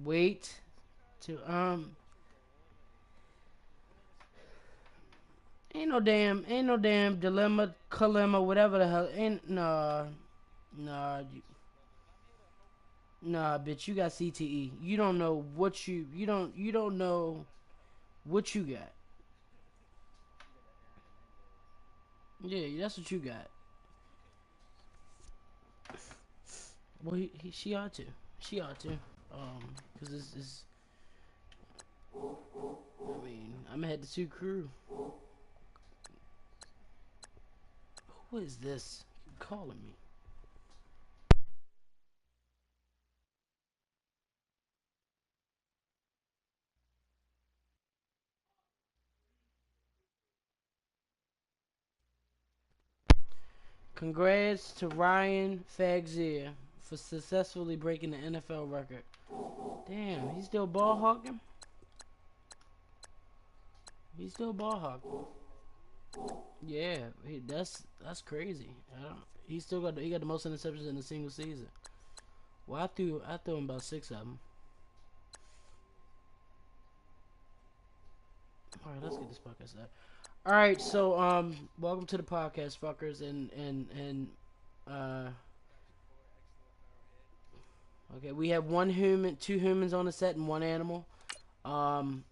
Wait to ain't no damn dilemma, whatever the hell. Ain't nah, nah, bitch. You got CTE. You don't know what you don't know what you got. Yeah, that's what you got. Well, she ought to. She ought to. Cause this is. I mean, I'm gonna head to two crew. Who is this calling me? Congrats to Ryan Faxier for successfully breaking the NFL record. Damn, he's still ball hawking. He's still ball hawking. Yeah, that's crazy. He still got the most interceptions in a single season. Well, I threw him about 6 of them. All right, let's get this podcast started. All right, so welcome to the podcast, fuckers, and uh, okay, we have one human, two humans on the set, and one animal. Um,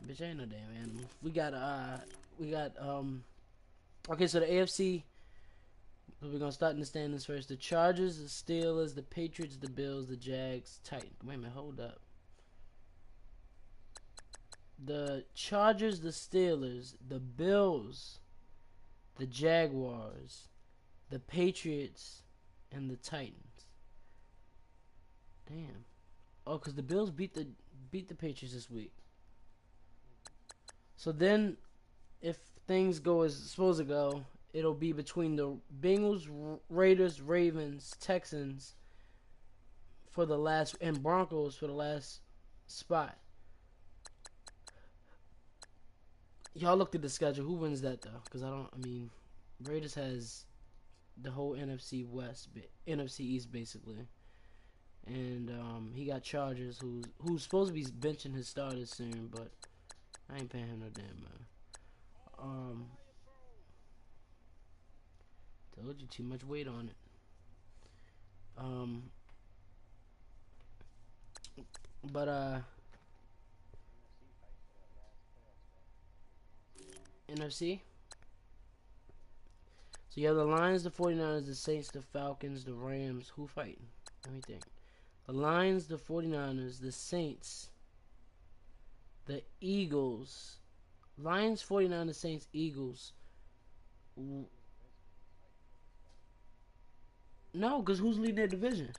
bitch, I ain't no damn animal. We got. Okay, so the AFC. We're gonna start in the standings first. The Chargers, the Steelers, the Patriots, the Bills, the Jags, Titans. Wait a minute, hold up. The Chargers, the Steelers, the Bills, the Jaguars, the Patriots, and the Titans. Damn. Oh, cause the Bills beat the Patriots this week. So then, if things go as supposed to go, it'll be between the Bengals, Raiders, Ravens, Texans for the last, and Broncos for the last spot. Y'all looked at the schedule. Who wins that though? Because I don't. I mean, Raiders has the whole NFC West, NFC East basically, and he got Chargers, who's supposed to be benching his starters soon, but I ain't paying him no damn man. Um, Told you too much weight on it. Um, but NFC. So you have the Lions, the 49ers, the Saints, the Falcons, the Rams. Who fighting? Let me think. The Lions, the 49ers, the Saints, the Eagles. Lions, 49ers, Saints, Eagles. No, because who's leading their division?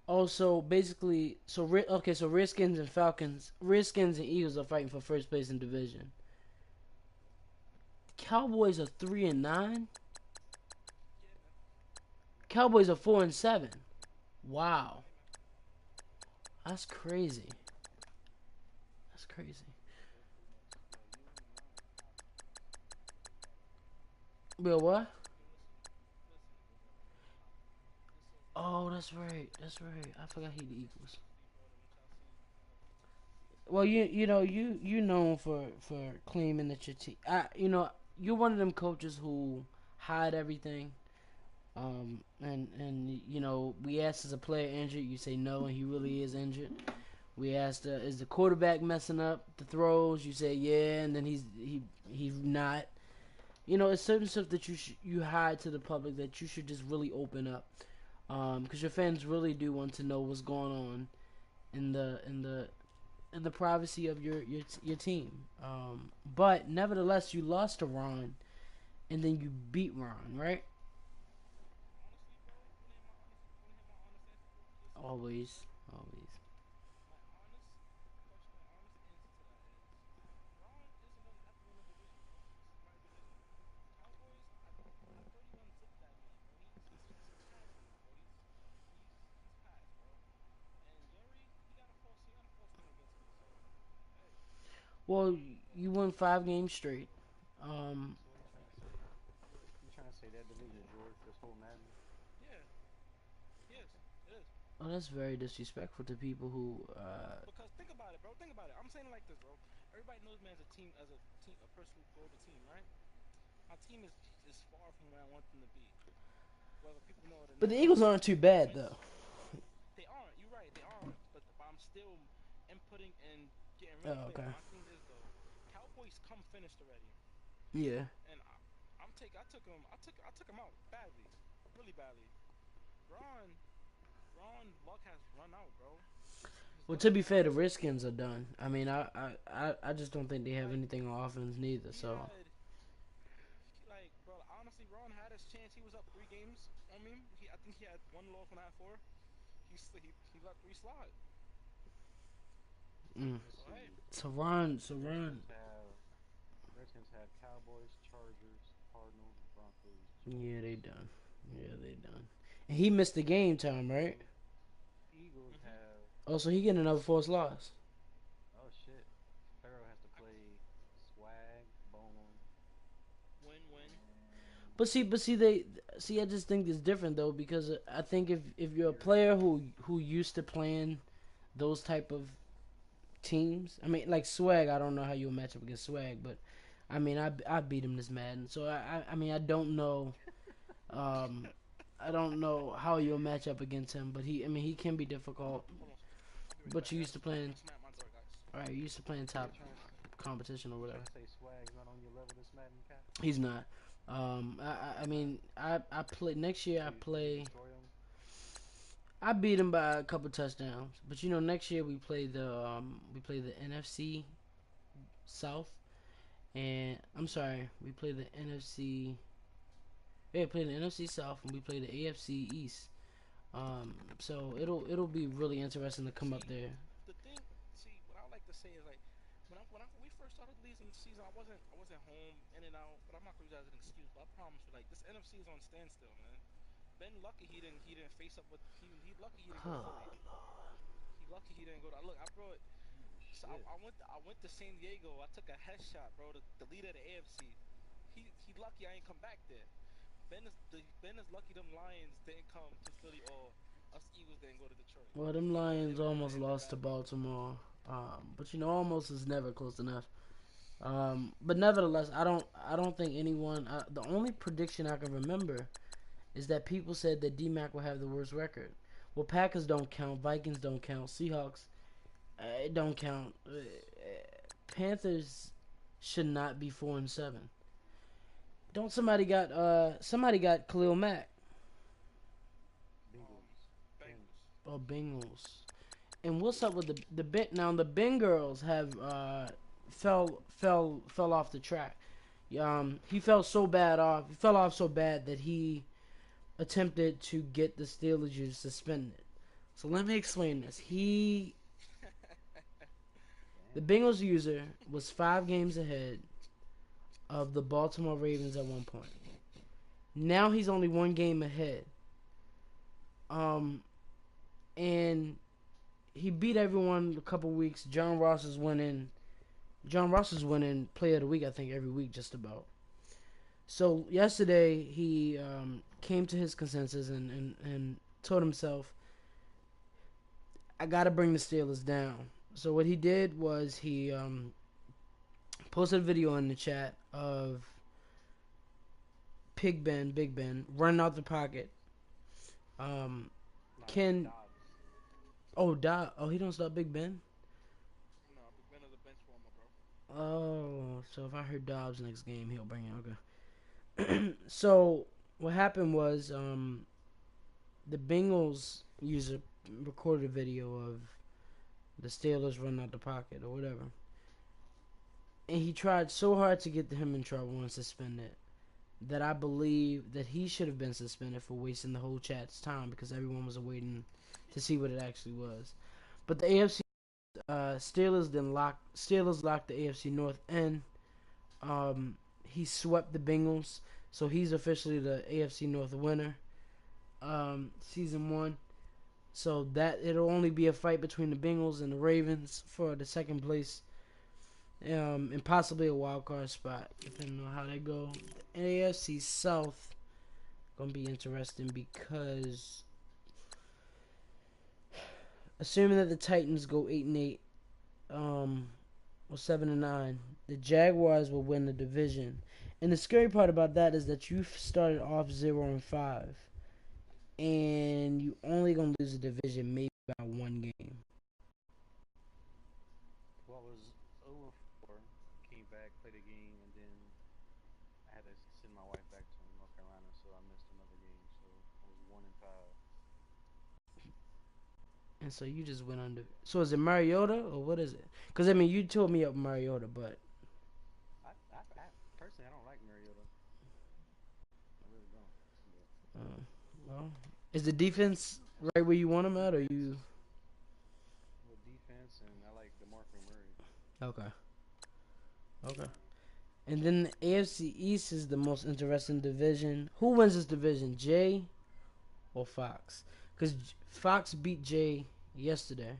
Also, basically, okay, so Redskins and Falcons, Redskins and Eagles are fighting for first place in division. Cowboys are 3-9. Cowboys are 4-7. Wow, that's crazy. That's crazy. Bill, what? Oh, that's right. That's right. I forgot he the Eagles. Well, you known for claiming that your team. You're one of them coaches who hide everything. And we asked, is a player injured? You say no, and he really is injured. We asked, is the quarterback messing up the throws? You say yeah, and then he's not. It's certain stuff that you hide to the public that you should just really open up, because your fans really do want to know what's going on in the privacy of your team. But nevertheless, you lost to Ron, and then you beat Ron, right? Always, always. Well, you won 5 games straight. Um, So what you trying to say? You trying to say that division is yours? This whole Madden? Yeah, he is. It is. oh, that's very disrespectful to people who. Because think about it, bro. Think about it. I'm saying it like this, bro. Everybody knows me as a team, a person who built a team, right? My team is far from where I want them to be. Whether people know it or But the not, Eagles aren't too bad wins. though. They aren't. You're right. They aren't. But I'm still inputting and getting rid of Oh, players. okay. My thing is though, Cowboys come finished already, Yeah. and I took him. I took him out badly, really badly. Ron Ron luck has run out, bro. His Well, luck to has be run fair, out. the Redskins are done. I mean, I just don't think they have Like anything on offense neither. he So, had, like bro. Honestly, Ron had his chance. He was up 3 games on me. I think he had one loss when I had four. He let three slide. Let's So hey, see. So Ron, Redskins have Redskins have Cowboys, Chargers, Cardinals, Broncos, yeah, they Jags. done. Yeah, they done. And he missed the game time, right? Eagles mhm. have Oh, so he getting another forced loss. oh shit. Pharaoh has to I, play Swag, Bone, win. and But see, I just think it's different though because I think if you're a Fury. player who used to playing those type of teams, I mean, like Swag, I don't know how you'll match up against Swag, but I mean, I beat him this Madden, so I mean, um, I don't know how you'll match up against him, but I mean, he can be difficult. Hold on. I'll be right But back, you used guys. to playing, I'm at my door, guys. all right, you used to playing So top competition or you whatever. trying to say Swag's not on your level this Madden Cap? He's not. I He's not. mean, I play next year. So I you play. destroy him? I beat him by a couple touchdowns, but you know, next year we play the NFC South, and I'm sorry, we play the NFC. Yeah, we play the NFC South, and we play the AFC East. So it'll be really interesting to come up See, there. the thing. See, what I like to say is like when we first started the season, I wasn't home in and out, but I'm not gonna use that as an excuse. But I promise you, like this NFC is on standstill, man. Ben lucky he didn't face up with he lucky he didn't go to Philly. Oh, He lucky he didn't go to look. I brought Oh so shit. I went to San Diego. I took a headshot, bro. The leader of the AFC. He lucky I ain't come back there. Ben is lucky them Lions didn't come to Philly or us Eagles didn't go to Detroit. well, them It Lions would have almost ended lost to badly. Baltimore. But you know, almost is never close enough. But nevertheless, I don't think anyone. The only prediction I can remember is that people said that D-Mac will have the worst record. Well, Packers don't count, Vikings don't count, Seahawks it don't count. Panthers should not be 4-7. Don't somebody got Khalil Mack Um, Bengals. Pens. Bengals. or Bengals. And what's up with the Ben? Now the Bengals have fell off the track. He fell so bad off. He fell off so bad that he attempted to get the Steelers suspended. So let me explain this. The Damn. Bengals user was 5 games ahead of the Baltimore Ravens at one point. Now he's only 1 game ahead. Um, and he beat everyone a couple weeks. John Ross is winning Player of the Week, I think, every week just about. So yesterday he came to his consensus and told himself, I got to bring the Steelers down. So what he did was he posted a video in the chat of Big Ben, running out the pocket. Um, Nah, that's Ken, Dobbs. he don't stop Big Ben. No, Big Ben is a bench warmer, bro. Oh, so if I heard Dobbs next game, he'll bring it. Okay. So what happened was the Bengals user recorded a video of the Steelers running out the pocket or whatever, and he tried so hard to get him in trouble and suspended that I believe that he should have been suspended for wasting the whole chat's time because everyone was waiting to see what it actually was. But the AFC Steelers locked the AFC North in. He swept the Bengals, so he's officially the AFC North winner. Season one. So that it'll only be a fight between the Bengals and the Ravens for the second place. and possibly a wild card spot, depending on how they go. The AFC South gonna be interesting because assuming that the Titans go 8-8, or 7-9, the Jaguars will win the division. And the scary part about that is that you started off 0-5, and you only gonna lose the division maybe by one game. Well, I was 0-4, came back, played a game, and then I had to send my wife back to North Carolina, so I missed another game. So I was 1-5. And so you just went under. So is it Mariota or what is it? Because I mean, you told me up Mariota, but I personally, I don't like Mariota. I really don't. But well, is the defense right where you want them at, or you? defense, well, defense, and I like DeMarco Murray. Okay. Okay. And then the AFC East is the most interesting division. Who wins this division, Jay or Fox? Because Fox beat Jay yesterday.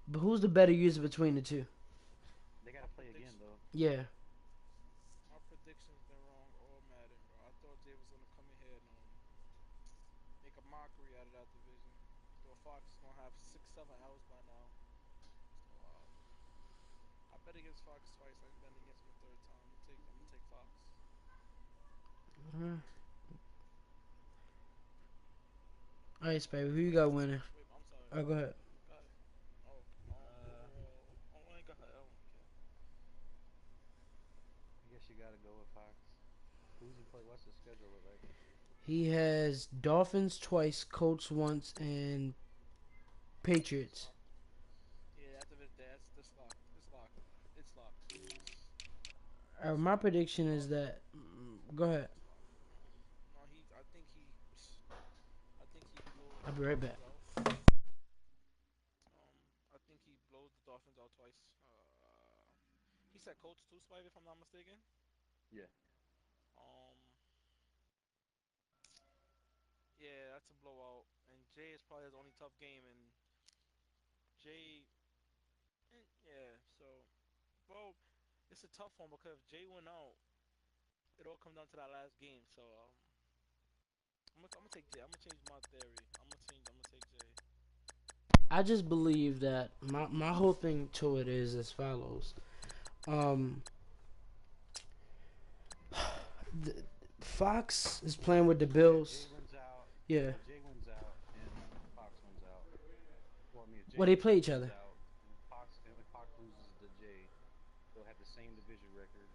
But who's the better user between the two? They got to play again though. Yeah. My predictions been wrong all Madden, bro. I thought Jay was gonna come in here and make a mockery out of that division. Thought Fox is gonna have 6, 7 L's by now. So I bet against Fox twice. I bet against him a third time. I'm gonna take Fox. Uh-huh. All right, Spade. Who you got winning? Wait, I'm sorry. Oh, go ahead. Go ahead. Oh, Uh, overall. Oh, I ain't got her. Oh, okay. I guess you got to go with Fox. Who's he play? What's the schedule look like? He has Dolphins twice, Colts once, and Patriots. Yeah, that's locked. It's locked. It's locked. My prediction is that. Go ahead. It's locked. No, I think he blows I'll the be right back. Dolphins out. I think he blows the Dolphins out twice. He said Colts too, Spider, if I'm not mistaken. Yeah. Um, yeah, that's a blowout. And Jay is probably his only tough game. And Jay, yeah. So, well, it's a tough one because if Jay went out, it all comes down to that last game. So, I'm gonna take Jay. I'm gonna change my theory. I'm gonna take Jay. I just believe that my whole thing to it is as follows. Um, the, Fox is playing with the Bills. Jay wins out. Yeah. Jay wins out, and Fox wins out. Well, I mean, if Well, Jay they play each wins other. out, and Fox loses to Jay, they'll have the same division record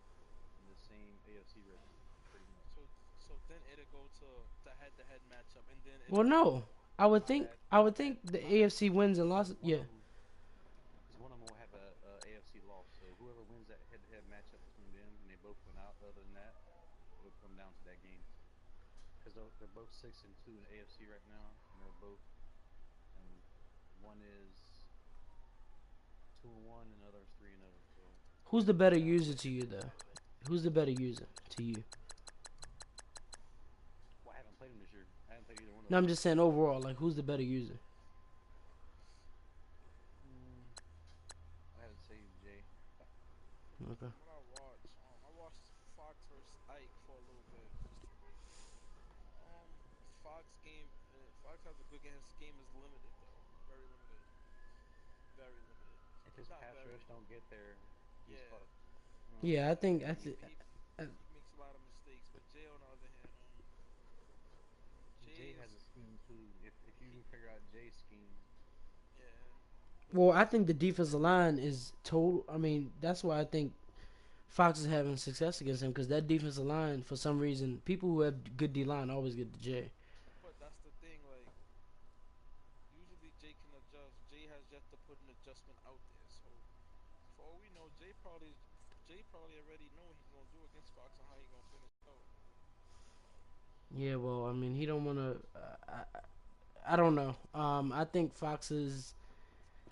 and the same AFC record, pretty much. So then it'll go to the head-to-head matchup, and then Well, it'll go. no. I would Not think. that, I would not that, think the not that. AFC wins and Because losses. Yeah. one of them will have a AFC loss. So whoever wins that head-to-head matchup between them, and they both win out. Other than that, it'll come down to that game. Because they're both 6-2 in the AFC right now, and they're both, and one is 2-1, and the other is 3-0. So Who's the it'll better come down to user that to you, head-to-head though? matchup. Who's the better user to you? Well, I haven't played them this year. I haven't played either one of No, them. I'm just saying overall. Like, who's the better user? Mm, I had to say Jay. Okay. From what I watched Fox versus Ike for a little bit. Fox has a good game. His game is limited though, very limited, very limited. If It's his not pass very. rush don't get there, he's Yeah, fucked. Yeah, I yeah. think. He makes a lot of mistakes. But Jay, on the other hand, Jay Jay is has a scheme too. If you he, can figure out Jay's scheme, yeah. Well, I think the defensive line is total. I mean, that's why I think Fox is having success against him because that defensive line, for some reason, people who have good D line always get the J. But that's the thing. Like usually Jay can adjust. Jay has yet to put an adjustment out there. So for all we know, Jay probably already know what he's gonna do against Fox and how he gonna finish out. Yeah, well, I mean, he don't want to. I don't know. I think Fox is.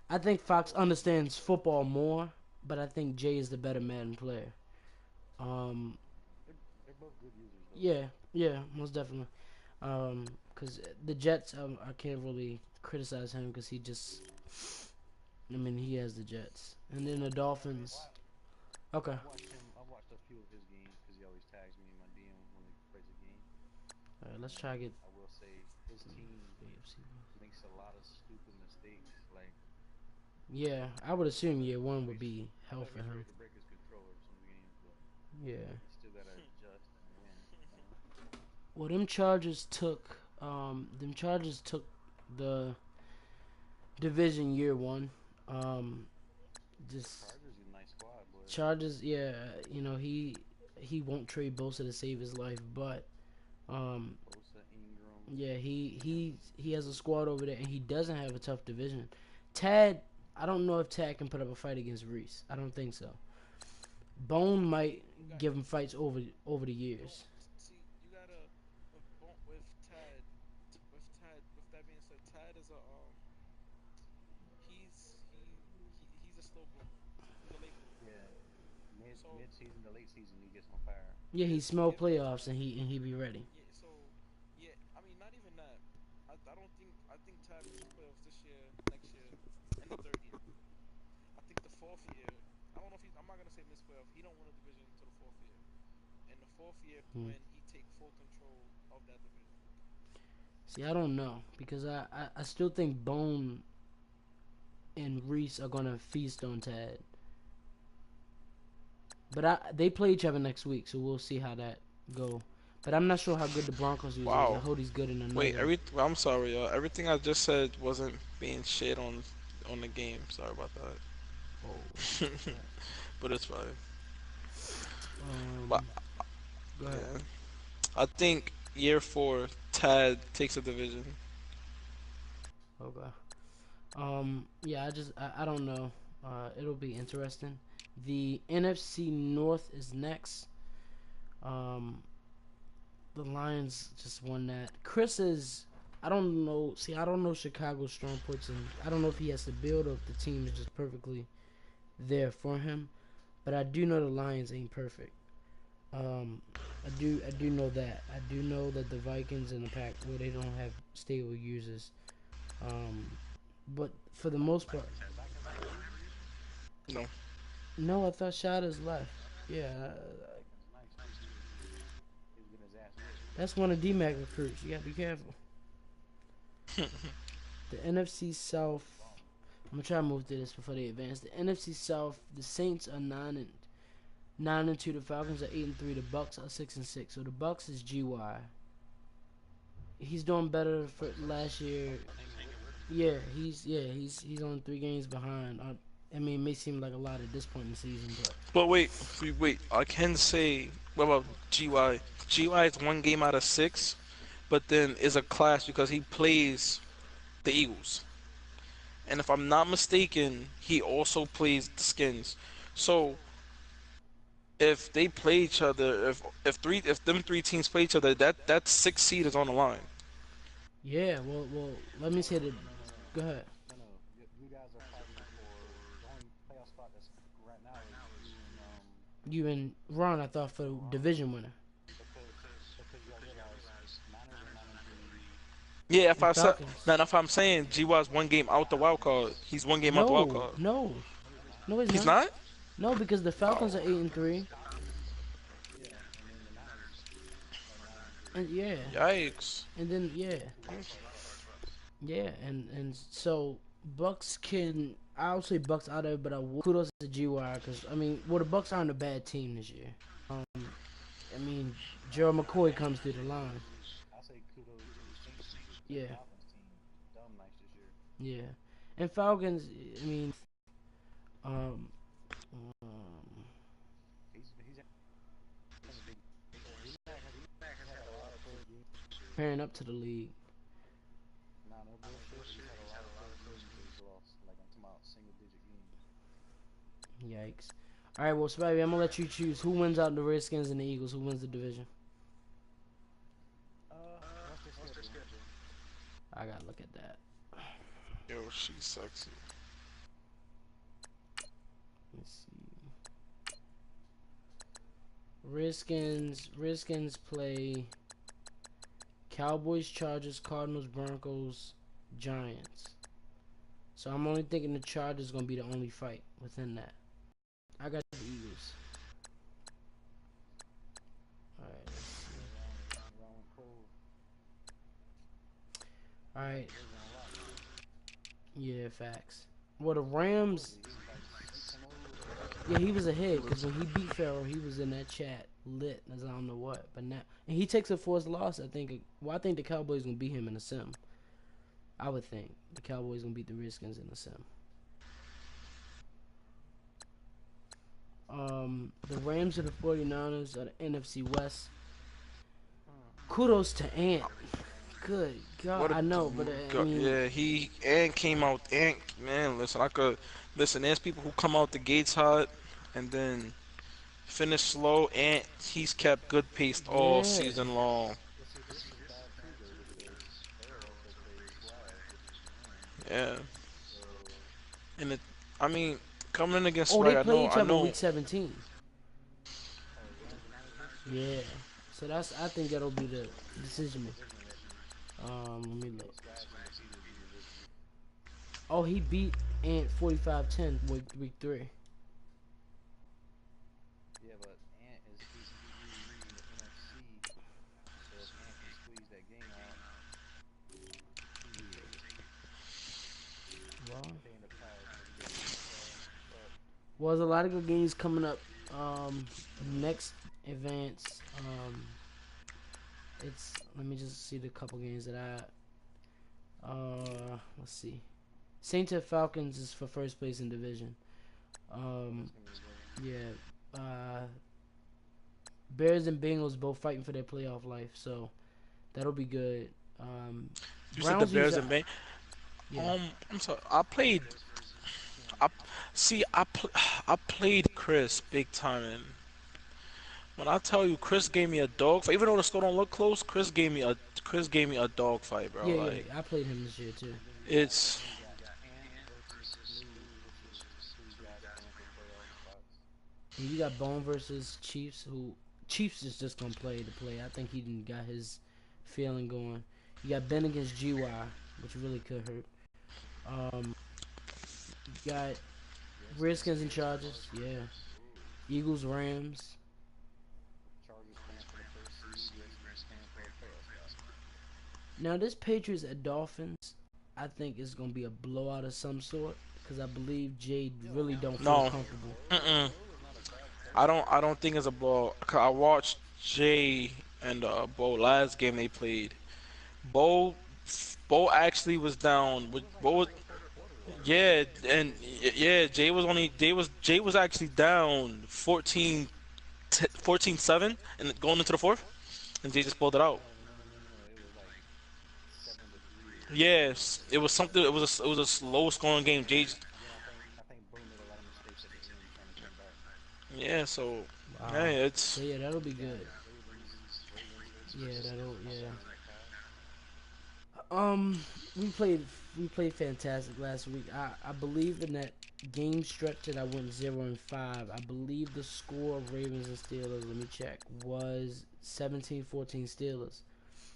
I think they're Fox both good users understands though. football more, but I think Jay is the better Madden player. Um, They're both good users though. yeah, yeah, most definitely. Because the Jets, I can't really criticize him because he just. I mean, he has the Jets. and then the Dolphins. Okay. I've watched him. I've watched a few of his games because he always tags me in my DM when he plays a game. All right, let's And try to get I will say his some team AFC. makes a lot of stupid mistakes. Like Yeah, I would assume year I know one would he's be I hell know for he's ready him. to break his controller some games, but Yeah. he still gotta adjust and win. You know? Well, them Chargers took the division year one. Um, just Chargers is a nice squad, boy. Chargers, yeah. He won't trade Bosa to save his life, but um, Bosa, Ingram. yeah, he has a squad over there, and he doesn't have a tough division. Tad, I don't know if Tad can put up a fight against Reese. I don't think so. Bone might You got give him fights over the years. see you gotta with Tad with that being said, Tad is a he's a slow bloomer. He's a late bloomer. Yeah, So mid season to late season he gets on fire. Yeah, he yeah, smell yeah, playoffs and he be ready. yeah. So yeah, I mean not even that. I don't think I think Tad misses playoffs this year, next year, and the third year. I think the fourth year. I don't know if he's. I'm not gonna say miss playoff. He don't win a division until the fourth year. And the fourth year Hmm. when he take full control of that division. See, I don't know because I still think Bone and Reese are gonna feast on Tad. But they play each other next week, so we'll see how that go. But I'm not sure how good the Broncos use is. I Wow. hope he's good in Wait, another. well, I'm sorry, y'all. Everything I just said wasn't being shit on the game. Sorry about Oh that. snap! But it's fine. But Um, go ahead. yeah, I think year four, Tad takes the division. Okay. Yeah, I don't know. It'll be interesting. The NFC North is next. Um, the Lions just won that. Chris is. I don't know. See, I don't know Chicago's strong points, and I don't know if he has to build or if the team is just perfectly there for him. But I do know the Lions ain't perfect. Um, I do know that. I do know that the Vikings and the Pack, where they don't have stable users. Um, but for the most part, The Vikings have no users. No. no. I thought Shada's left. Yeah, Vikings, nice users. He was getting his ass whooped. that's one of D-Mac recruits. You gotta be careful. The NFC South. He's balling. I'm gonna try to move to this before they advance. The NFC South. The Saints are 9-2. The Falcons are 8-3. The Bucks are 6-6. So the Bucks is GY. He's doing better for last year. Same with Ridley. He's on 3 games behind. I mean, it may seem like a lot at this point in the season, but But wait. I can say what about GY? GY is 1 game out of 6, but then is a class because he plays the Eagles, and if I'm not mistaken, he also plays the Skins. So if they play each other, if them three teams play each other, that 6 seed is on the line. yeah. Well, let me say that. Go ahead. No. You guys are fighting for the only playoff spot that's right now is you and You and Ron, I thought for Ron division winner because you gotta realize Niners are 9-3. Yeah, if and I said Falcons. now, if I'm saying GY's 1 game out the wild card, he's 1 game out the wild No, card. no, No, he's not. no. He's He's not. not. No, because the Falcons Oh, are 8-3, Yeah, and then the Niners are 9-3. and yeah, yikes! and then yeah, Two wild cards left. yeah, and so Bucks can. I'll say Bucks out of it, but kudos to GY because I mean, well, the Bucks aren't a bad team this year. I mean, Gerald McCoy comes through the line. I say kudos to the Saints this year because that Yeah, Falcons team dumb nice this year. yeah, and Falcons. I mean, um, um He's in a big. D-Mac has had a lot of close games this year. pairing up to the league. Nah, no bullshit. He's had a lot of close games that he's lost. Like I'm talking about single digit games. Yikes. All right, well, Spivey, I'm gonna let you choose who wins out the Redskins and the Eagles. Who wins the division? What's their schedule? I gotta look at that. Yo, she's sexy. Let's see. Redskins play Cowboys, Chargers, Cardinals, Broncos, Giants. So I'm only thinking the Chargers gonna be the only fight within that. I got the Eagles. All right, let's see. All right, yeah, facts. Well, the Rams, yeah, he was ahead because when he beat Farrell, he was in that chat lit as I don't know what. But now, and he takes a forced loss. I think. Well, I think the Cowboys gonna beat him in the sim. I would think the Cowboys gonna beat the Redskins in the sim. The Rams and the 49ers are the NFC West. Kudos to Ant. Good God, What a I know, but I mean, yeah, he and came out and man, listen, I could listen. There's people who come out the gates hot and then finish slow, and he's kept good pace all yeah. season long. Well, see, this is bad too though because Farrell also plays Swag, which is Jerome. Yeah, So, and it, I mean, coming in against Oh, they Swag, play each I other know. week 17. oh, Rams and Niners do. Yeah. So that's I think that'll be the decision maker. Division rip. Let me Yeah, look. Swag's undefeated in the division. Oh, he beat Ant 45-10 week 3. Yeah, but Ant is 8-3 in the NFC. So if Ant can squeeze that game out, he could take it. Well, But they end up tied, so he goes to NFL. But there's a lot of good games coming up. Next advance. It's let me just see the couple games that let's see. Saints and Falcons is for first place in division. that's gonna be a good one. Yeah. Bears and Bengals both fighting for their playoff life, so that'll be good. You said the Browns use Bears a and Bang. yeah. I'm sorry. I played. Bears versus I Chiefs. see. I played Chris big time, and when I tell you, Chris gave me a dog fight. Even though the score don't look close, Chris gave me a dog fight, bro. Yeah, yeah. Like I played him this year too. And it's then you got Ant versus Smooth, which is two guys playing for playoff spots. And you got Bone versus Chiefs, who Chiefs is just gonna play the play. I think he didn't got his feeling going. You got Ben against GY, which really could hurt. You got Redskins Redskins and versus Chargers, Chargers. yeah. Ooh. Eagles, Rams. Chargers playing for the first seed. Redskins playing for a playoff spot. Now this Patriots at Dolphins, I think is gonna be a blowout of some sort because I believe Jade Yo, really don't feel no. comfortable. Mm-mm. Bo is not a bad I player. don't. I don't think it's a ball. 'Cause I watched Jay and Bo last game they played. Bo, Bo actually was down. He was like Bo the was, fourth quarter quarterback. yeah, and yeah, Jay was actually down 14-7 and going into the fourth, and Jay just pulled it out. No. It was like 7-3 or something like that. Yes, it was something. It was a slow scoring game. Jay, And then I think Bo made a lot of mistakes at the end trying to come back. yeah. So, Wow. hey, So it's yeah, that'll You be got good. Ravens Yeah, versus that'll yeah. Titans at Pats. Um, we played fantastic last week. I believe in that game stretch that I went 0-5. I believe the score of Ravens and Steelers, let me check, was 17-14 Steelers.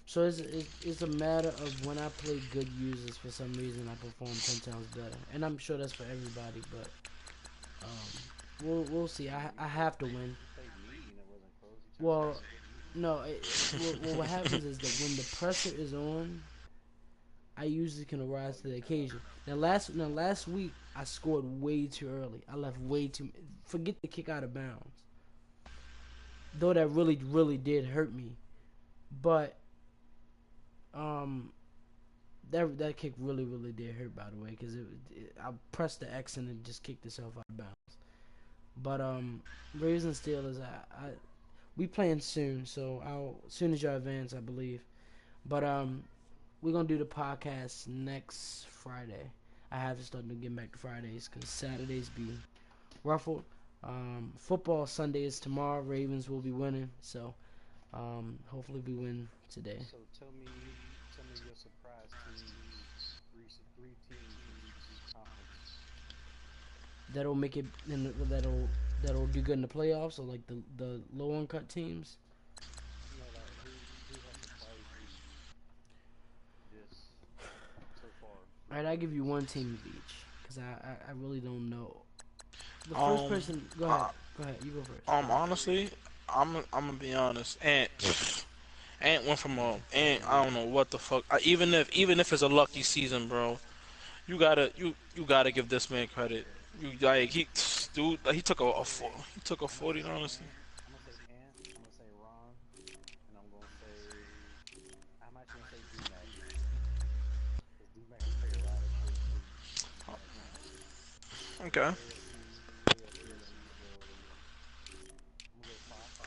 So it's a matter of when I play good users, for some reason I perform 10 times better, and I'm sure that's for everybody. But we'll see. I have to win. He played me and it wasn't close. He turned Well, 17-3. no, what happens is that when the pressure is on, I usually can Oh, arise to you the cut out. occasion. Last week I scored way too early. I left way too. Forget the kick out of bounds. Though that really did hurt me, but um that kick really did hurt, by the way, because I pressed the X and it just kicked itself out of bounds. But Ravens and Steelers, we playing soon, so as soon as y'all advance, I believe. But we're gonna do the podcast next Friday. I have to start to get back to Fridays because Saturdays be ruffled. Football Sunday is tomorrow. Ravens will be winning, so hopefully we win today. So tell me your surprise teams. Three teams in each conference. That'll make it, and that'll do good in the playoffs. So like the low uncut teams. No, like who has surprised you this so far? All right, I give you one team of each because I really don't know. The first Um, person, go ahead. uh, Go ahead. You go first. honestly, I'm gonna be honest. Ant went from a Ant. I don't know what the fuck. Even if it's a lucky season, bro, you gotta give this man credit. You like dude, like, he took a 40. Honestly, I'm gonna say Ant. I'm gonna say Ron, and I'm actually gonna say D-Mac because D-Mac has played a lot of great games in that team. And then okay. AFC, I'm gonna go Fox,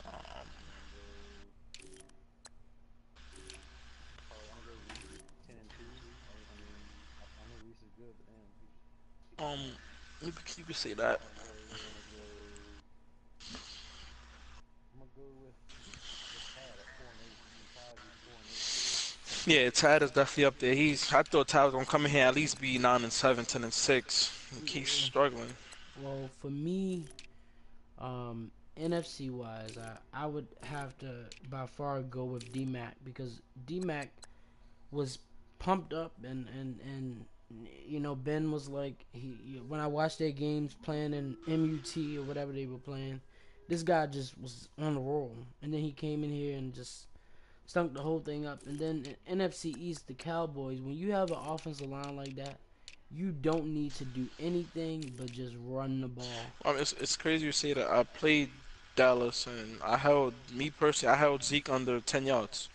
and I'm gonna go probably I'm gonna go Reese 10-2. I know Reese is good, but damn, he can Um, pass. you could say that. And then I'm gonna go with Tad at 4-8. I'm surprised he's 4-8. Yeah, Tad is definitely up there. I thought Tad was gonna come in here at least be 9-7, 10-6. He keeps Yeah. struggling. Well, for me, NFC wise, I would have to by far go with DMAC because DMAC was pumped up and Ben was like when I watched their games playing in MUT or whatever they were playing, this guy just was on the roll, and then he came in here and just stunk the whole thing up. And then NFC East, the Cowboys, when you have an offensive line like that, you don't need to do anything but just run the ball. It's crazy you say that. I played Dallas and me personally, I held Zeke under 10 yards.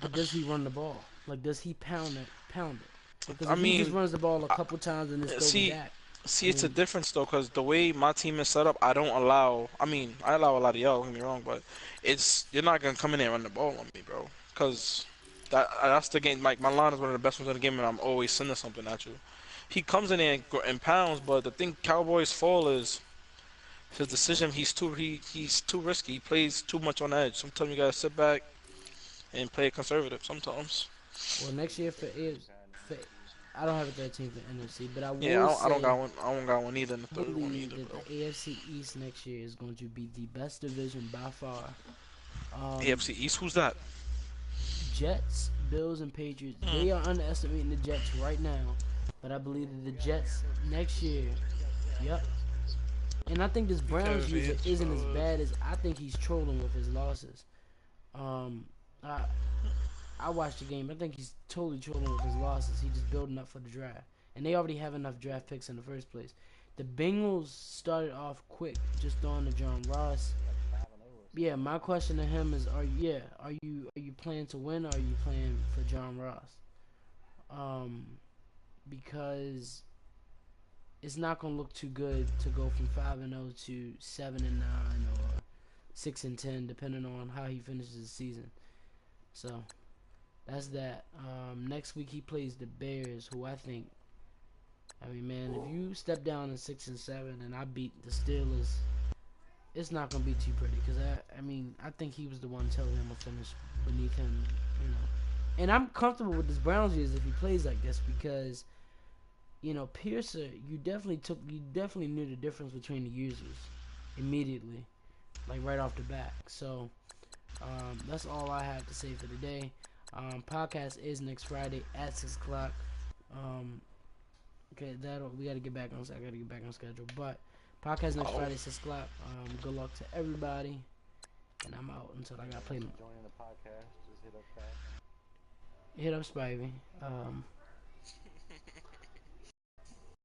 But does he run the ball? Like, does he pound it? Because I if he just mean, runs the ball a I, couple times and then throws it see, back, I it's a mean, difference though, because the way my team is set up, I don't allow. I mean, I allow a lot of y'all. Don't get me wrong, but you're not gonna come in there and run the ball on me, bro. Because that's the game. Like my line is one of the best ones in the game, and I'm always sending something at you. He comes in there and pounds, but the thing Cowboys fall is his decision. He's too risky. He plays too much on edge. Sometimes you gotta sit back and play conservative. Sometimes. well, next year for I don't have a 13 for NFC, but I Yeah, will I don't got say one. I don't got one either in the I third one believe either, that bro. the AFC East next year is going to be the best division by far. AFC East, who's that? Jets, Bills, and Patriots, Mm, they are underestimating the Jets right now, but I believe that the Jets next year, yep. And I think this Browns because user it's isn't as bad as I think he's trolling with his losses. Um, I I watched the game. I think he's totally trolling with his losses. He's just building up for the draft, and they already have enough draft picks in the first place. The Bengals started off quick, just throwing to John Ross. They're like 5-0 or Yeah, something. my question to him is, are you playing to win, or are you playing for John Ross? Um, because it's not gonna look too good to go from 5-0 to 7-9 or 6-10, depending on how he finishes the season. So that's that. Next week he plays the Bears, who I think. I mean, man, if you step down in 6-7 and I beat the Steelers, it's not gonna be too pretty. Cause I think he was the one telling him to finish beneath him, you know. And I'm comfortable with this Browns years if he plays like this because Piercer, you definitely knew the difference between the users immediately, like right off the bat. So that's all I have to say for today. Podcast is next Friday at 6 o'clock. Um, okay, we got to get back on. I got to get back on schedule. But podcast next oh, Friday 6 o'clock. Good luck to everybody, and I'm out until I got to play. Joining the podcast, just hit up Pat. Hit up Spivey.